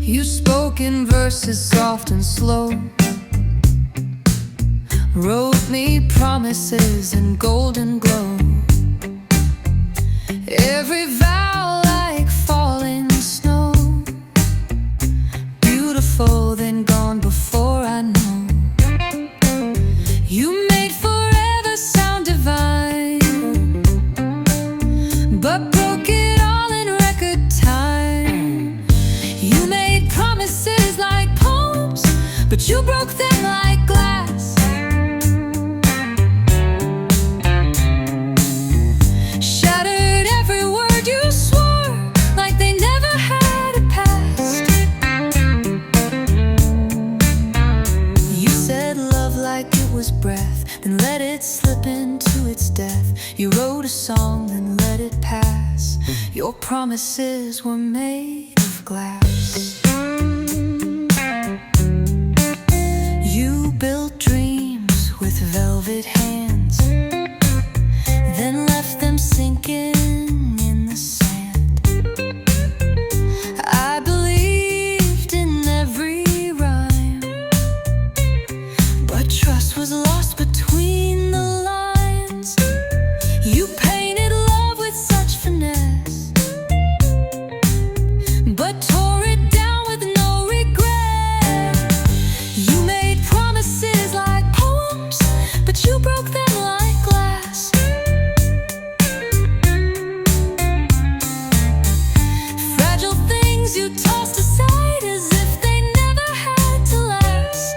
You spoke in verses soft and slow, wrote me promises in golden glow. Every vow like falling snow, beautiful then gone before I know. You made forever sound divine, but broke it all in record time. You made promises like poems, but you broke them like glass. Shattered every word you swore, like they never had a past. You said love like it was breath, then let it slip into its death. You wrote a song, then let it pass. Your promises were made of glass. You built dreams with velvet hands, then left them sinking in the sand. I believed in every rhyme, but trust was lost between the lines. You painted love with such finesse, but tore it down with no regret. You made promises like poems, but you broke them like glass. Fragile things you tossed aside as if they never had to last.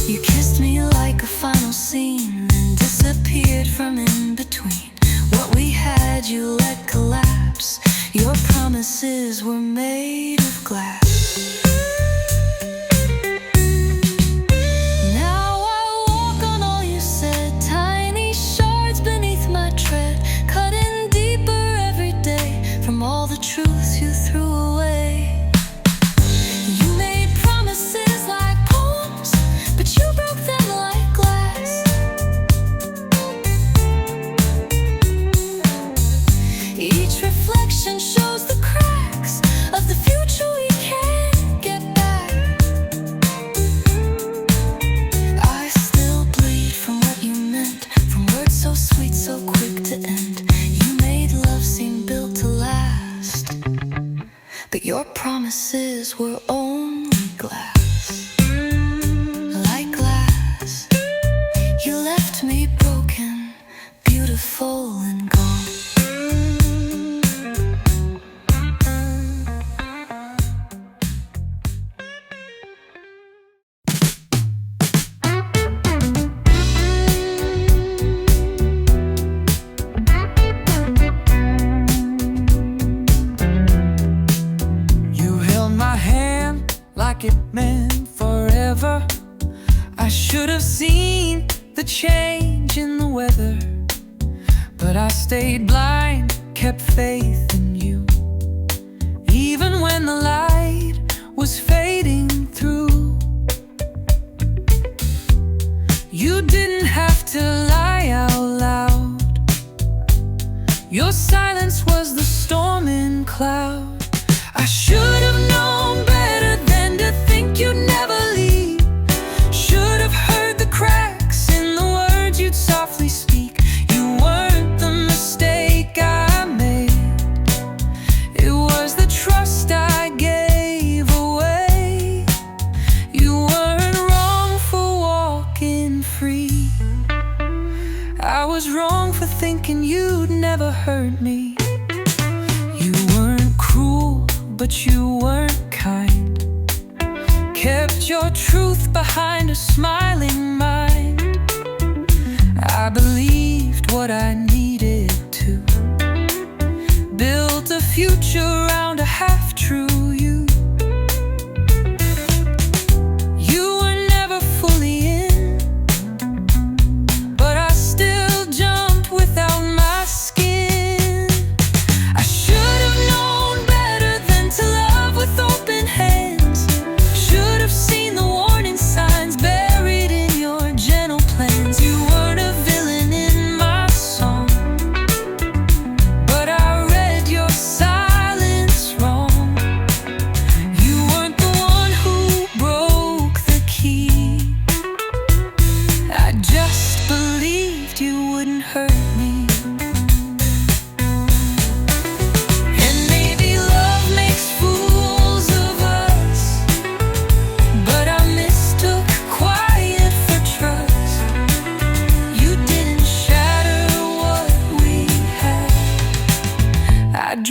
You kissed me like a final scene, then disappeared from in between. What we had you let collapse. Your promises were made of glass. Now I walk on all you said, tiny shards beneath my tread, cutting deeper every day from all the truths you threw away. You made promises like poems, but you broke them like glass. Each reflection shows the cracks of the future we can't get back. I still bleed from what you meant, from words so sweet, so quick to end. You made love seem built to last, but your promises were only glass. Like glass, you left me broken, beautiful and gone. You held my hand like it meant forever. I should have seen the change in the weather, but I stayed blind, kept faith in you, even when the light was fading through. You didn't have to lie out loud. Your silence was the storming cloud. I should have known better than to think you'd never leave. Should have heard the cracks in the words you'd softly speak. You weren't the mistake I made, it was the trust I gave away. You weren't wrong for walking free. I was wrong for thinking you'd never hurt me. You weren't cruel, but you weren't kind. Kept your truth behind a smiling mind. I believed what I needed to, built a future around a half-true you. You were never fully in, but I still jumped without my skin. I should have known better than to love with open hands. Should have seen the warning signs buried in your gentle plans. You weren't a villain in my song, but I read your silence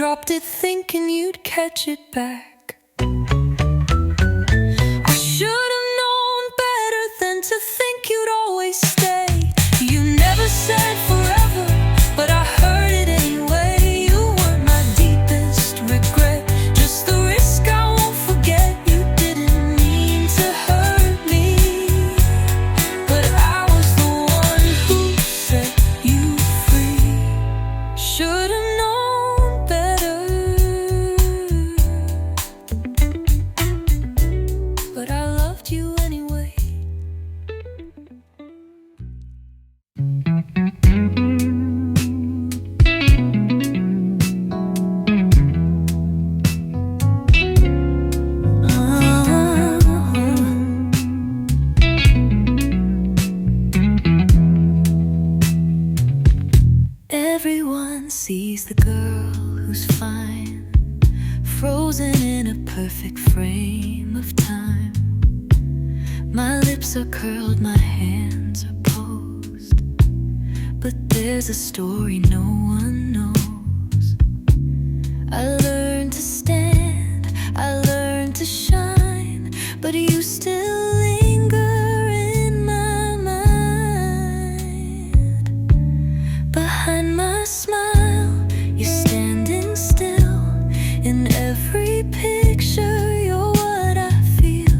dropped it thinking you'd catch it back. I should have known better than to think you'd always stay. You never said forever, but I heard it anyway. You weren't my deepest regret, just the risk I won't forget. You didn't mean to hurt me, but I was the one who set you free. Should have known better, but I loved you anyway. Everyone sees the girl who's fine, frozen in a perfect frame of time. My lips are curled, my hands are posed, but there's a story no one knows. I learned to stand, I learned to shine, but you still linger in my mind. Behind my smile, you're standing still. In every picture, you're what I feel.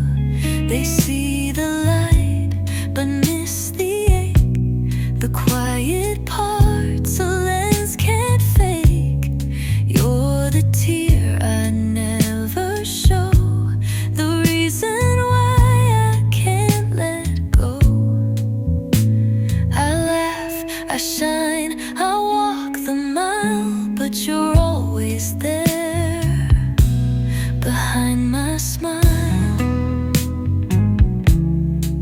They see the light, but miss the ache, the quiet parts a lens can't fake. You're the tear I never show, the reason why I can't let go. I laugh, I shine, I walk the mile, but you're always there, behind my smile.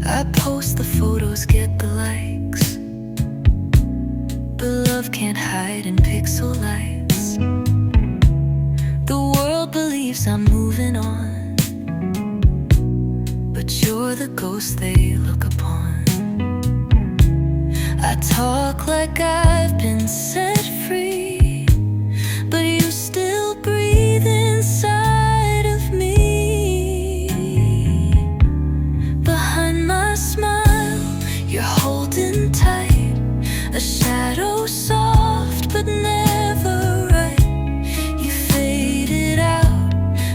I post the photos, get the likes, but love can't hide in pixel lights. The world believes I'm moving on, but you're the ghost they look upon. I talk like I've been set free, but you still breathe inside of me. Behind my smile, you're holding tight, a shadow soft but never right. You faded out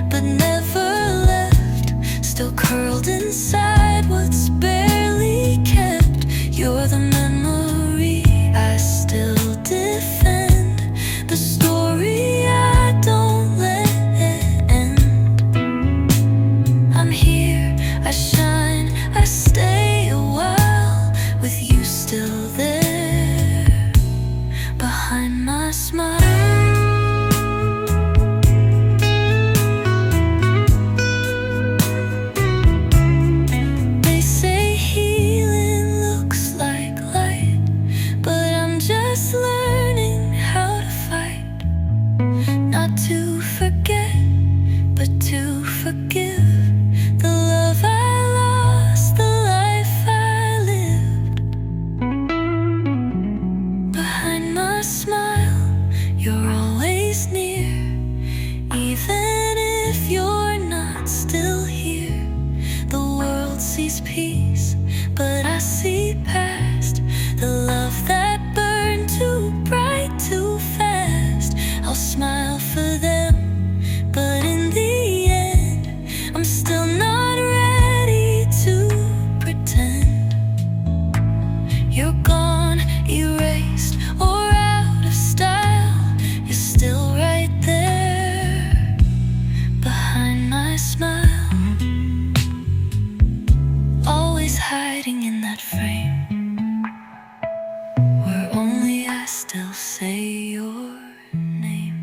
but never left, still curled inside what's barely kept. You're the memory I still defend, the story I don't let end. I'm here, I shine, I stay a while, with you still there, behind my smile. They say healing looks like light, but I'm just learning how to fight. Not to forget, but to forgive. The love I lost, the life I lived. Behind my smile, you're always near, even if you're not still here. The world sees peace, but I see past the love that burned too bright, too fast. I'll smile for them, but in the end, I'm still not ready to pretend. You're gone, erased, or out of style. You're still right there, behind my smile. Always hiding in that frame, where only I still say your name.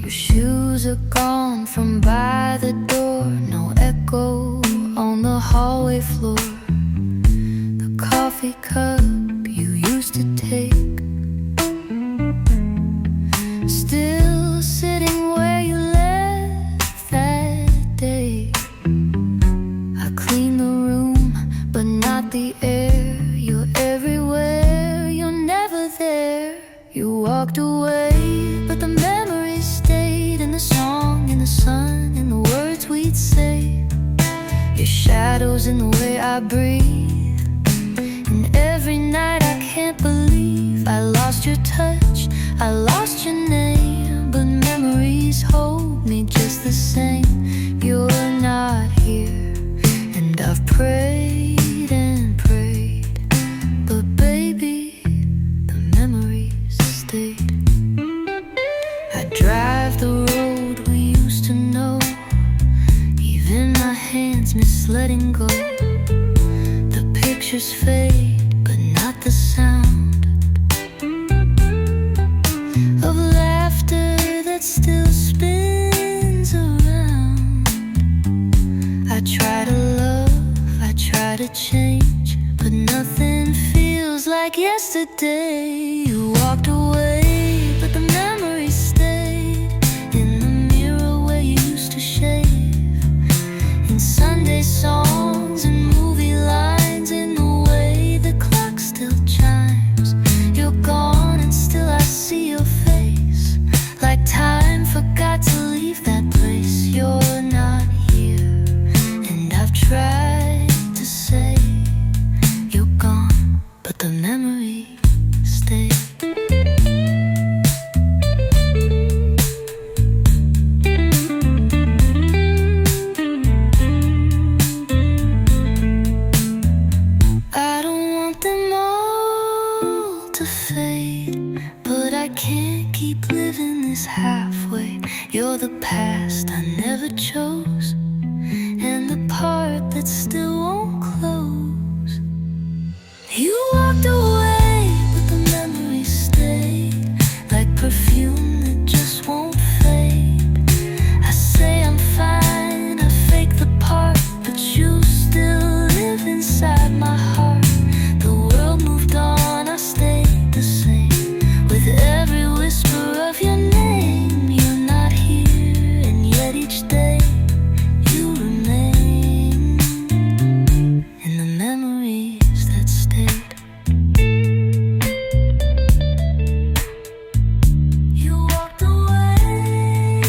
Your shoes are gone from by the door, no echo on the hallway floor. The coffee cup you used to take I lost your name, but memories hold me just the same. You're not here, and I've prayed and prayed, but baby, the memories stayed. I drive the road we used to know, even my hands miss letting go. The pictures fade, but not the sound of laughter that still spins around. I try to love, I try to change, but nothing feels like yesterday. You walked away, but the memories stayed in the mirror where you used to shave, in Sunday songs and movie lines, in the way the clock still chimes. You're gone and still I see your face, like time forgot to leave that place. You're not here, and I've tried to say you're gone, but the memory stayed. I don't want them all to fade, but I can't keep living this halfway. You're the past I never chose, and the part that still won't close. You walked away, but the memories stayed, like perfume that just won't fade. I say I'm fine, I fake the part, but you still live inside my heart. The world moved on, I stayed the same, with every whisper of your name. You're not here, and yet each day you remain in the memories that stayed. You walked away,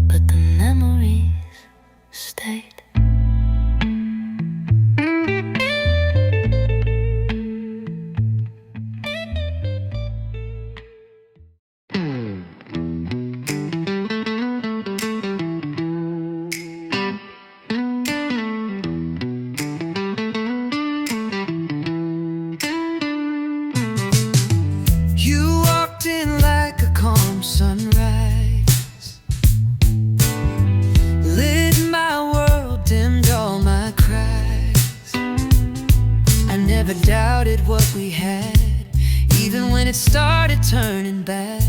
but the memories stayed. You walked in like a calm sunrise, lit my world, dimmed all my cries. I never doubted what we had, even when it started turning bad.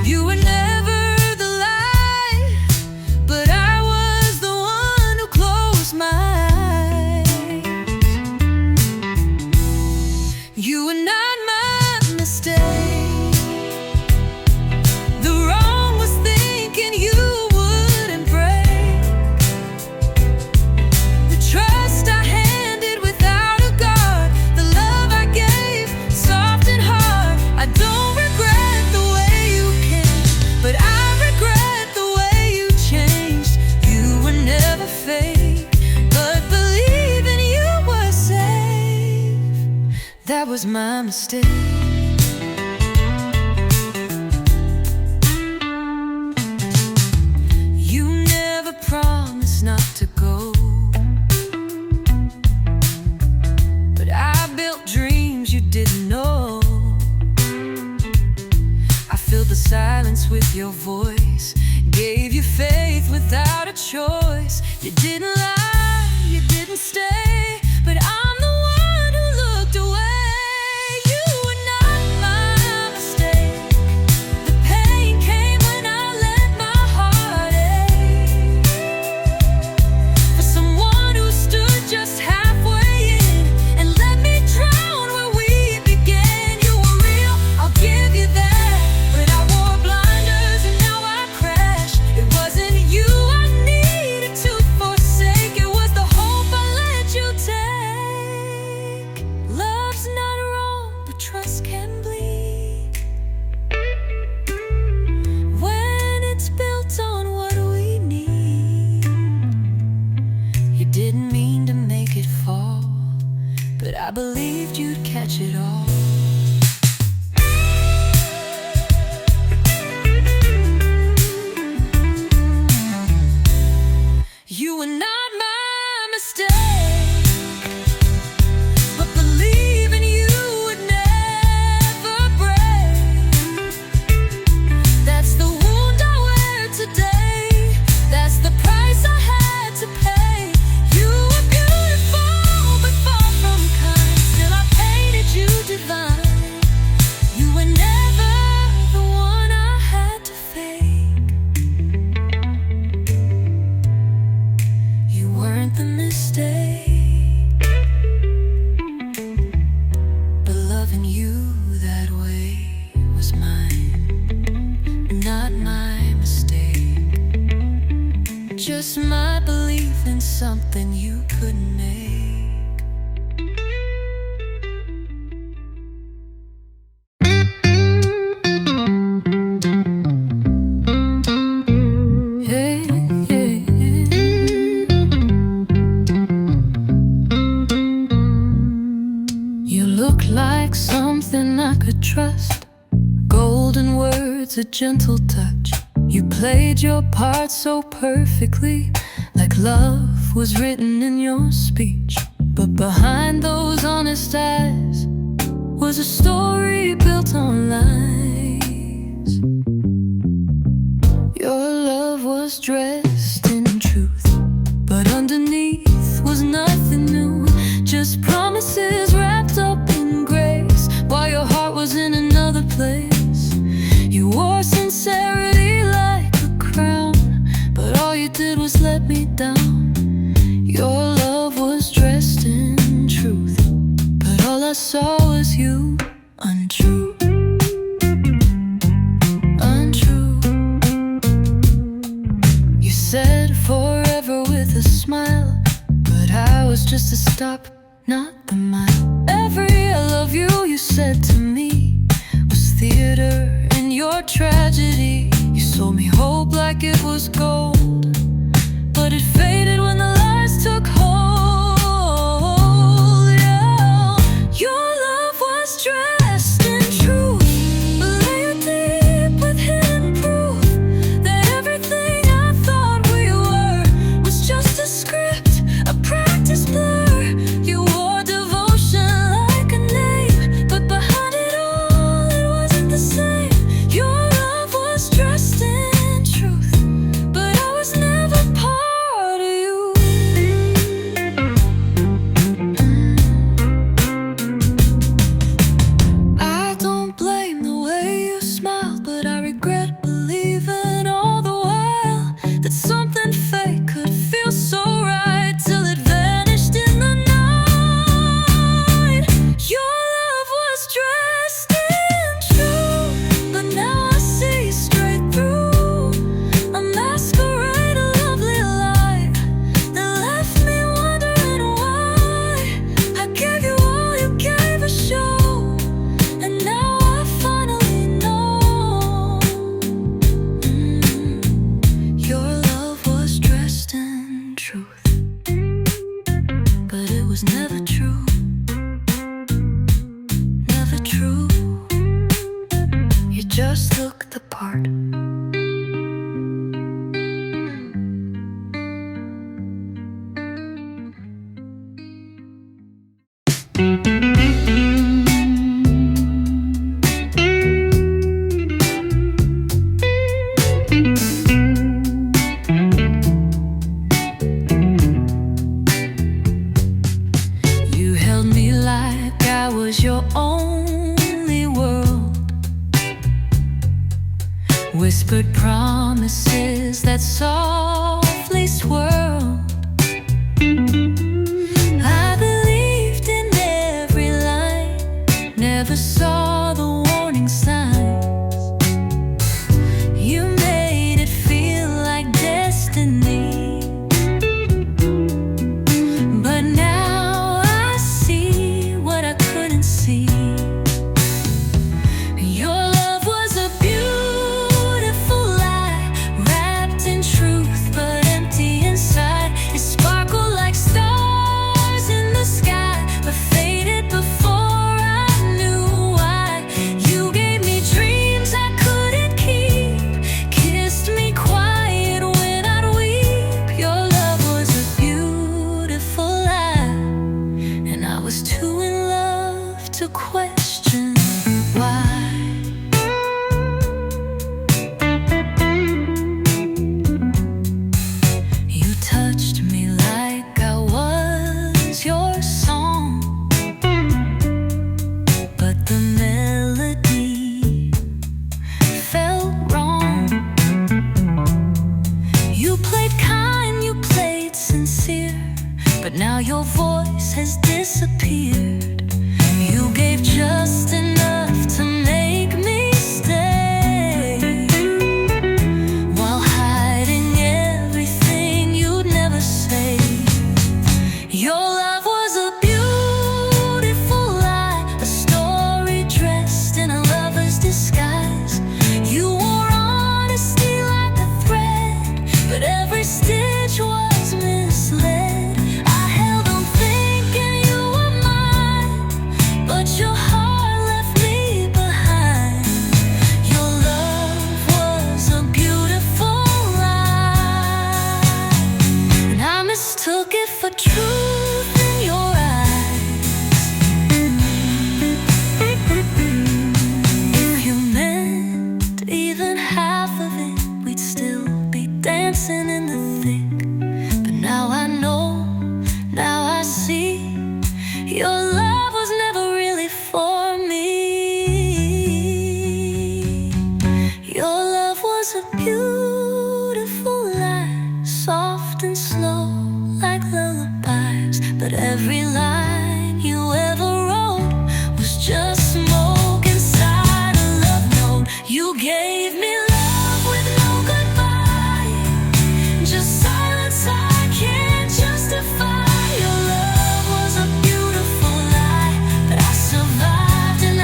You were never the light, but I was the one who closed my eyes. You were not my mistake. The wrong was thinking you wouldn't break the trust I handed without a guard, the love I gave soft and hard. I don't regret the way you came, but I regret the way you changed. You were never fake, but believing you were safe, that was my mistake. You never promised not to go, but I built dreams you didn't know. I filled the silence with your voice, gave you faith without a choice. You didn't lie, you didn't stay, but I'm the one who looked away. You were not my mistake. The pain came when I let my heart ache for someone who stood just halfway in and let me drown where we began. You were real, I'll give you that, but I wore blinders and now I I believed you'd catch it all. You were not my mistake, but believing you would never break. That's the wound I wear today. That's the price I had to pay. You were beautiful, but far from kind. Still I painted you divine. You were never the one I had to fake. You weren't the mistake, but loving you that way was mine, not my mistake. Just my belief in something you couldn't make. Hey, hey, hey. You look like something I could trust. Golden words, a gentle touch. You played your part so perfectly, like love was written in your speech. But behind those honest eyes was a story built on lies. Your love was dressed in truth, but underneath was nothing new. Just promises wrapped up in grace, while your heart was in another place. You wore sincerity like a crown, but all you did was let me down. Your love was dressed in truth, but all I saw was you. Untrue, untrue. You said forever with a smile, but I was just a stop, not the mile. Every I love you you said to me was theater in your tragedy. You sold me hope like it was gold, but it faded when the lies took hold. Yeah. Your love was dressed in truth, but layered deep with hidden proof that everything I thought we were was just a script, a practice blur. You wore devotion like a name, but behind it all, it wasn't the same. Your love was dressed in truth, but I was never part of you. I don't blame the way you smiled, but I regret believing all the while that something fake could feel so right till it vanished in the night. Your love was dressed in truth, but now I see straight through a masquerade, a lovely lie that left me wondering why. I gave you all you gave a show, and now I finally know. Your love was dressed in truth, but it was never true, never true. You just looked the part. You held me like I was your only world, whispered promises that softly swirled. I believed in every line, never saw the warning signs. You made it feel like destiny, but now I see what I couldn't see. Your love was a beautiful lie, wrapped in truth but empty inside. but now your voice has disappeared. You gave just enough to make me stay, while hiding everything you'd never say. Your love was a beautiful lie, a story dressed in a lover's disguise. You wore honesty like a thread, but every stitch was misled. I held on thinking you were mine, but your heart left me behind. Your love was a beautiful lie, and I mistook it for truth in your eyes. If you meant even half of it, we'd still be dancing in the thick. But now I know, now I see, your love was never really for me. Your love was a beautiful lie, soft and slow like lullabies, but every line you ever wrote was just smoke inside a love note. You gave me love with no goodbye, just silence I can't justify. Your love was a beautiful lie, but I survived and I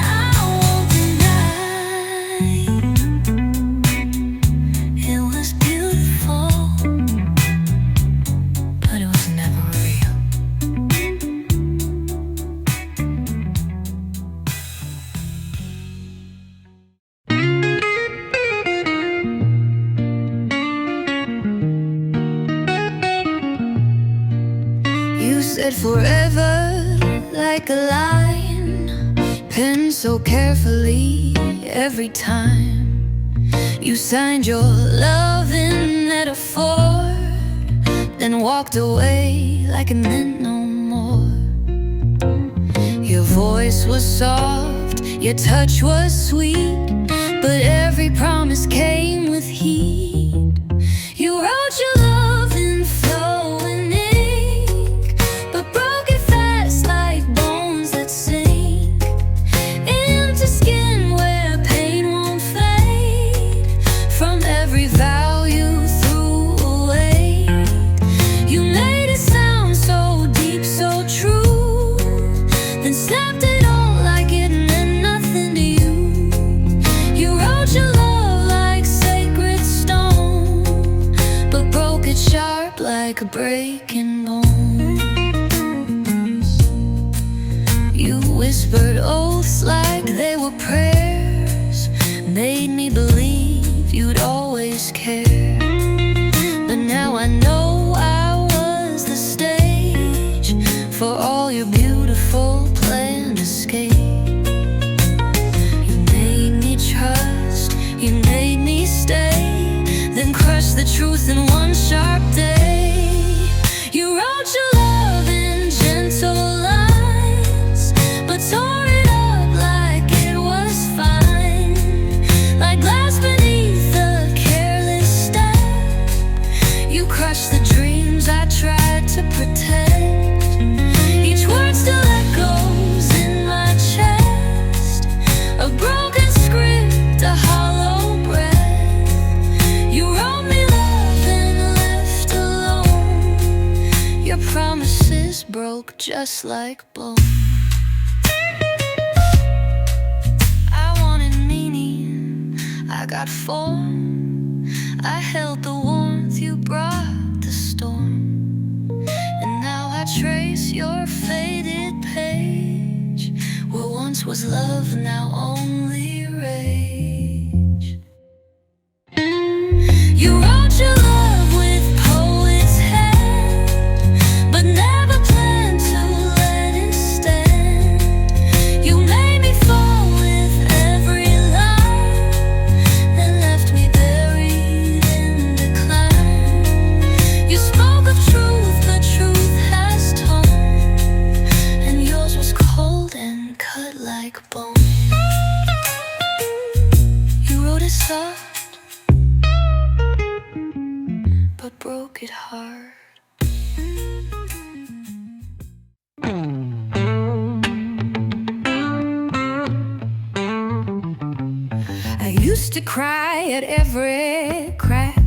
won't deny. It was beautiful, but it was never real. You said forever like a line, penned so carefully every time. You signed your love in metaphor, then walked away like it meant no more. Your voice was soft, your touch was sweet, but every promise came with heat. You wrote your love in flowing ink, but broke it fast like bones that sink into skin where pain won't fade. From every vow you threw away, you made it sound so deep, so true, then snapped it all like it meant nothing to you. You wrote your love like sacred stone, but broke it sharp like a breaking bone. You whispered oaths like they were prayers, made me believe you'd always care. But now I know I was the stage for all your beautiful planned escape. You made me trust, you made me stay, then crushed the truth in one sharp day. You wrote your love in gentle lines, but tore it up like it was fine, like glass beneath a careless step. You crushed the dreams I tried to protect. Each word still echoes in my chest, a broken script, a hollow breath. You wrote me love and left alone. Your promises broke just like bone. I wanted meaning, I got form. I held the warmth, you brought the storm. And now I trace your faded page, where once was love, now only rage. You wrote your love with poet's hand, but never planned to let it stand. You made me fall with every line, then left me buried in decline. You spoke of truth, but truth has tone, and yours was cold and cut like bone. used to cry at every crack.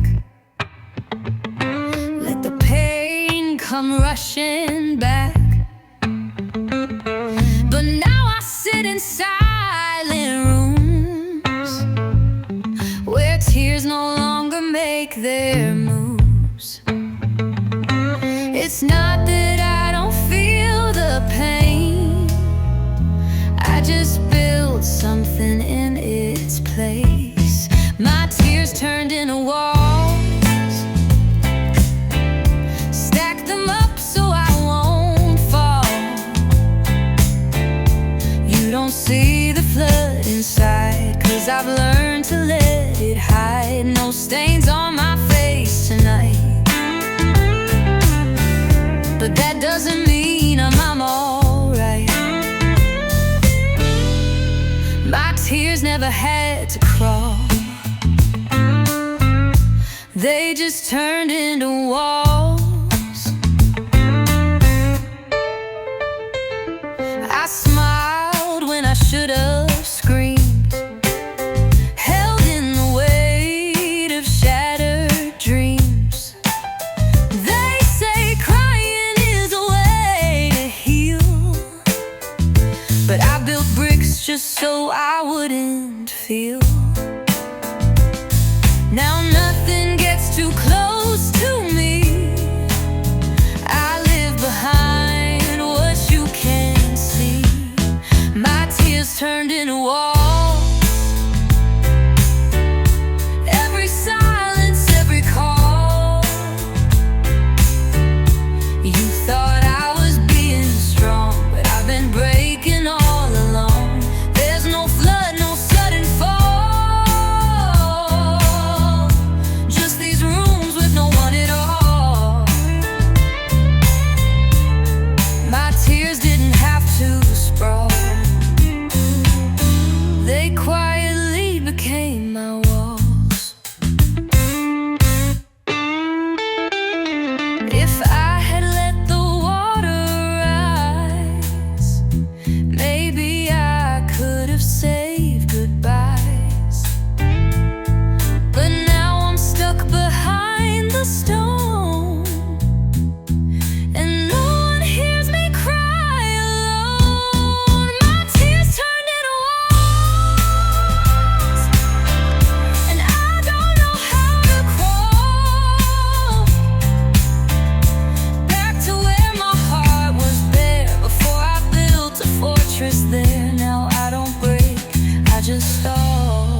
Let the pain come rushing back. But now I sit in silent rooms where tears no longer make their moves. It's not that I don't feel the pain, I just built something in its place. My tears turned into walls, stack them up so I won't fall. You don't see the flood inside, 'cause I've learned to let it hide. No stains on my face tonight, but that doesn't mean I'm alright. My tears never had to crawl, they just turned into walls. I smiled when I should have screamed, held in the weight of shattered dreams. They say crying is a way to heal, but I built bricks just so I wouldn't feel. Now nothing gets too close to me, I live behind what you can't see. My tears turned into walls, every silence, every call. You thought I was being strong, but I've been breaking all along. There's no flood, no sudden fall, just these rooms with no one at all. My tears didn't have to sprawl, they quietly became my walls. If I had let the water rise, maybe I could have saved goodbyes. But now I'm stuck behind the stone, and no one hears me cry alone. My tears turned into walls, and I don't know how to crawl back to where my heart was bare before I built a fortress there. Now I don't break, I just stall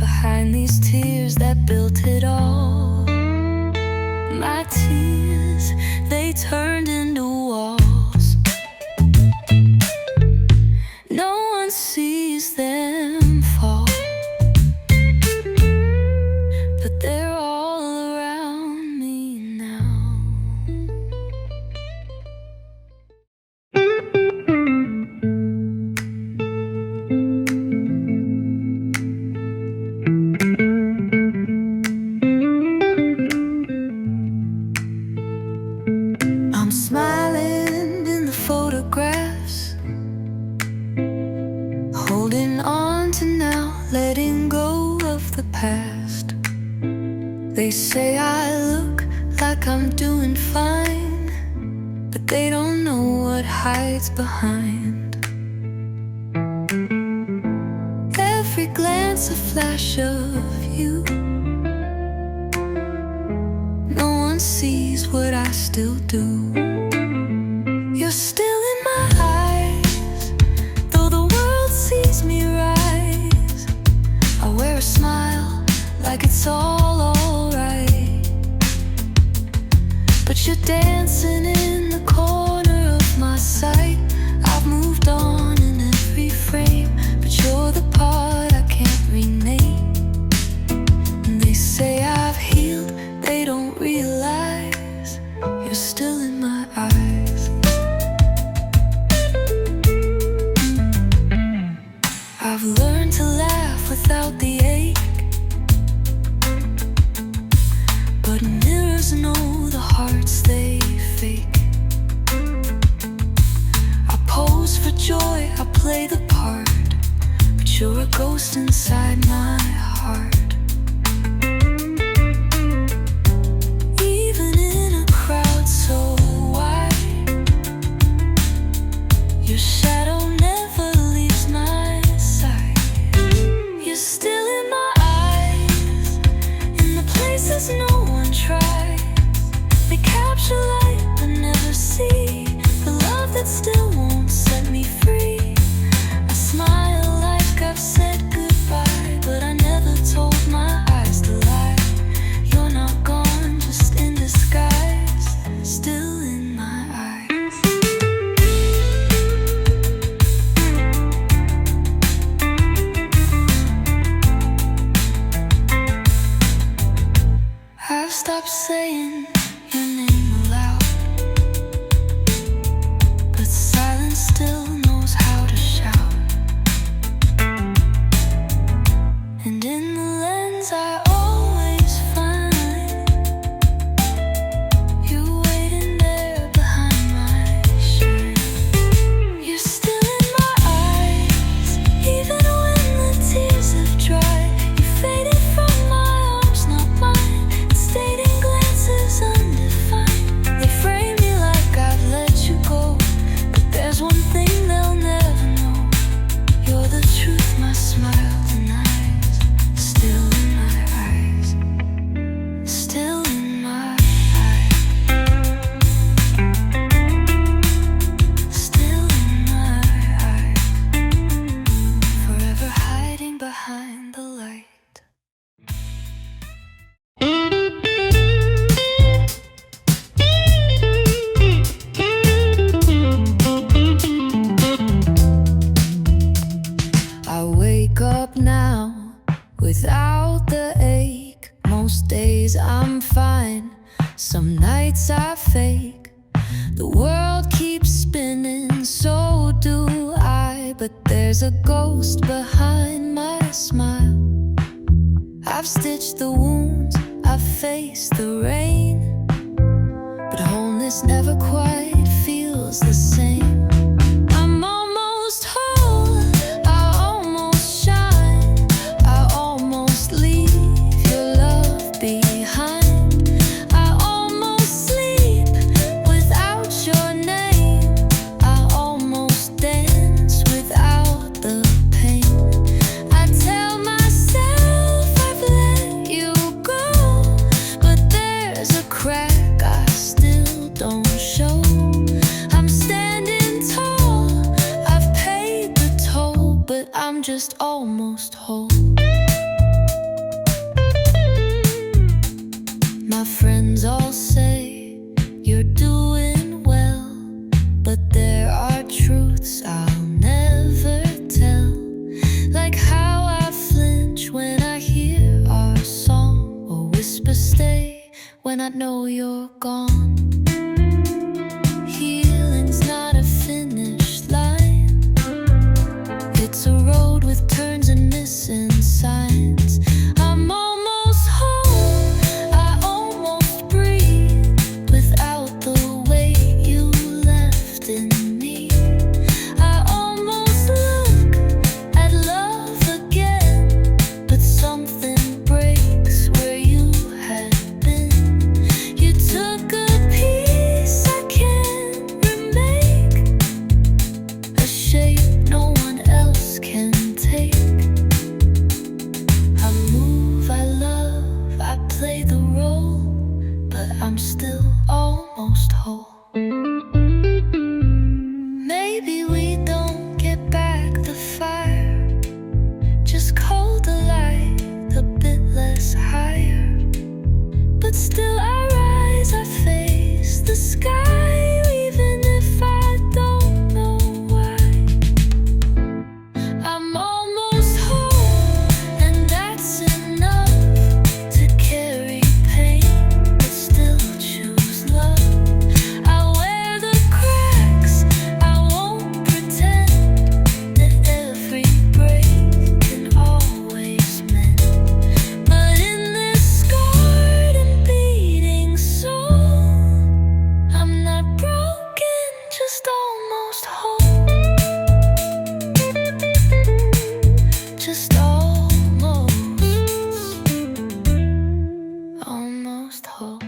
behind these tears that built it all. My tears, they turned into walls. No one sees them fall, but they're all around me now. I'm smiling in the photographs, holding on to now, letting go of the past. They say I look like I'm doing fine, but they don't know what hides behind. Every glance a flash of you, no one sees what I still do. You're still in my eyes, though the world sees me rise. I wear a smile like it's all alright, but you're dancing in the corner of my sight. I've moved on in every frame, but you're the part I can't rename. And they say I've healed, they don't realize you're still in my eyes. I've learned to laugh without the ache, but mirrors know the hearts they fake. I pose for joy, I play the part, but you're a ghost The world keeps spinning, so do I, but there's a ghost behind my smile. I've stitched the wounds, I've faced the rain, but wholeness never quite feels the same. I'm almost whole, I almost shine, I almost leave your love behind. I almost sleep without your name, I almost dance without the pain. I tell myself I've let you go, but there's a crack I still don't show. I'm standing tall, I've paid the toll, but I'm just almost whole. My friends all say you're doing well, but there are truths I'll never tell, like how I flinch when I hear our song, or whisper stay when I know you're gone. Healing's not a finish line, it's a road with turns and missing signs. I'm almost home, I almost breathe without the weight you left in me. I almost look at love again, but something breaks where you had been. You took a piece I can't remake, a shape no one else can take. I move, I love, I play the role, but I'm still almost whole. Maybe we don't get back the fire, just cold the light a bit less higher, but still I rise, I face the sky, even if I don't know why. I'm almost whole, and that's enough to carry pain, but still choose love. I wear the cracks, I won't pretend that every break can always mend. But in this scarred and beating soul, I'm not broken, just almost whole. Just almost whole.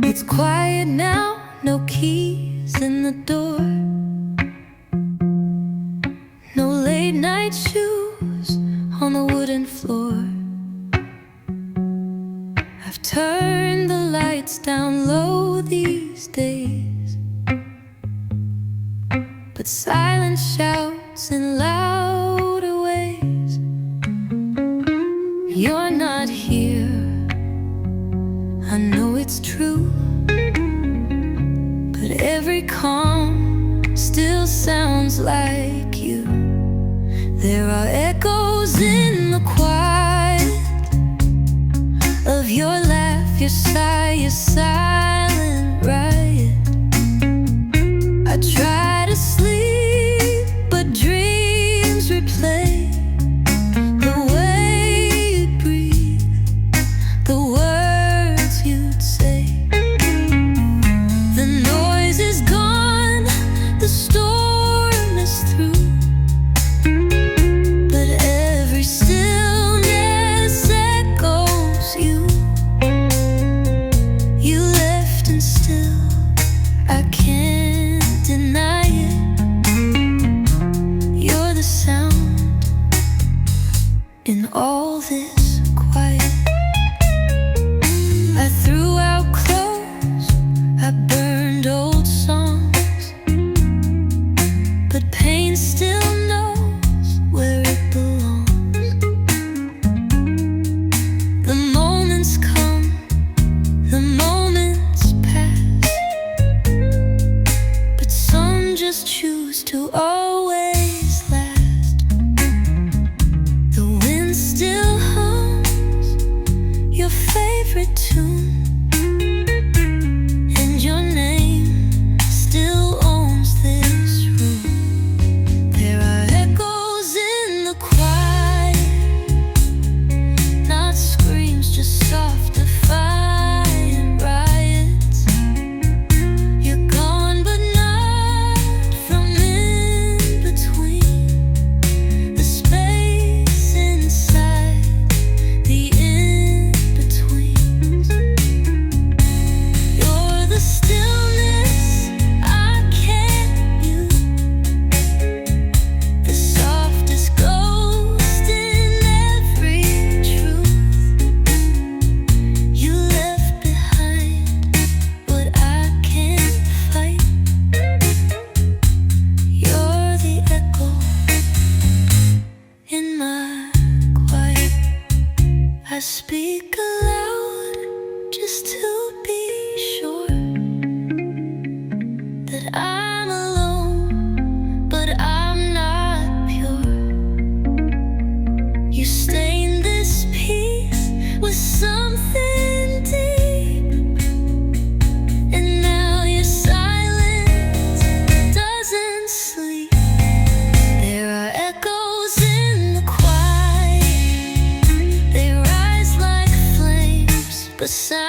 It's quiet now, no keys in the door, no late night shoes on the wooden floor. I've turned the lights down low these days, but silence shouts in louder ways. You're not here, I know it's true, but every calm still sounds like you. There are echoes in the quiet of your laugh, your sigh, your silent riot. I try to sleep, but dreams replay the way you'd breathe, the words you'd say. The noise is gone, the storm is through, but every stillness echoes you. You left to always last. The wind still hums your favorite tune, and your name still owns this room. There are echoes in the quiet, not screams, just soft defiant riots. You're gone but not from in between, the space inside the in-betweens. You're the stillness I can't mute, the softest ghost in every truth. You left behind what I can't fight. You're the echo in my quiet. I speak aloud just to be sure that I'm alone, but I'm not pure. You stain this piece with something deep, and now your silence doesn't sleep. There are echoes in the quiet, they rise like flames beside